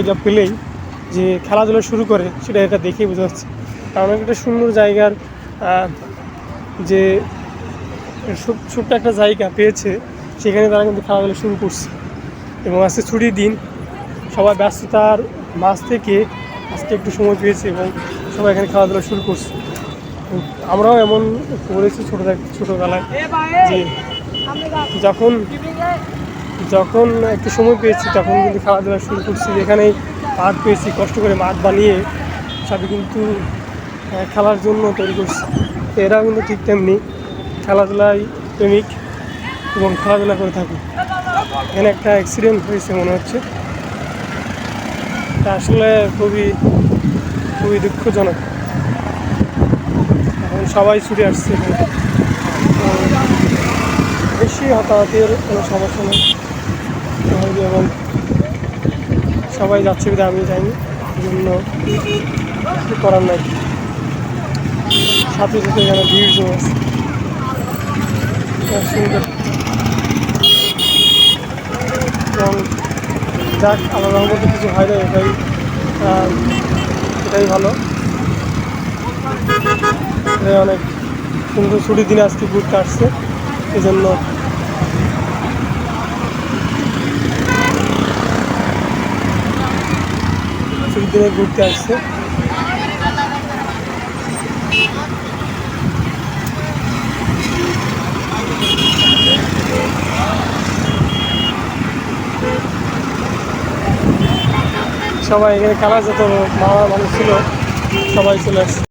জায়গা পেলেই যে খেলাধুলা শুরু করে সেটা এটা দেখেই বোঝা যাচ্ছে। কারণ একটা সুন্দর জায়গার যে ছোট্ট একটা জায়গা পেয়েছে, সেখানে তারা কিন্তু খেলাধুলা শুরু করছে। এবং আজকে ছুটির দিন, সবাই ব্যস্ততার মাঝ থেকে আজকে একটু সময় পেয়েছে এবং সবাই এখানে খেলাধুলা শুরু করছে। আমরাও এমন করেছি ছোটোবেলায়, যে যখন যখন একটু সময় পেয়েছি তখন কিন্তু খেলাধুলা শুরু করছি। এখানেই মাঠ পেয়েছি, কষ্ট করে মাঠ বানিয়ে সবই কিন্তু খেলার জন্য তৈরি করছি। এরাও কিন্তু ঠিক তেমনি খেলাধুলায় প্রেমিক এবং খেলাধুলা করে থাকে। এখানে একটা অ্যাক্সিডেন্ট হয়েছে মনে হচ্ছে, এটা আসলে খুবই খুবই দুঃখজনক। এখন সবাই ছুটে আসছে, বেশি হতাহতের কোনো সমস্যা নেই এবং সবাই যাচ্ছে বিধে আমি যাইনি, এই জন্য কিছু করার নাই। সাথে সাথে এখানে ভিড় জমে আছে, সুন্দর। এবং যাক, আল্লাহর রহমতে কিছু হয় না, এটাই ভালো। অনেক সুন্দর ছুটির দিনে আজকে ঘুরতে আসছে, এই জন্য ছুটির দিনে ঘুরতে আসছে। সবাই এখানে খেলা যত মানুষ ছিল সবাই চলে আসছে।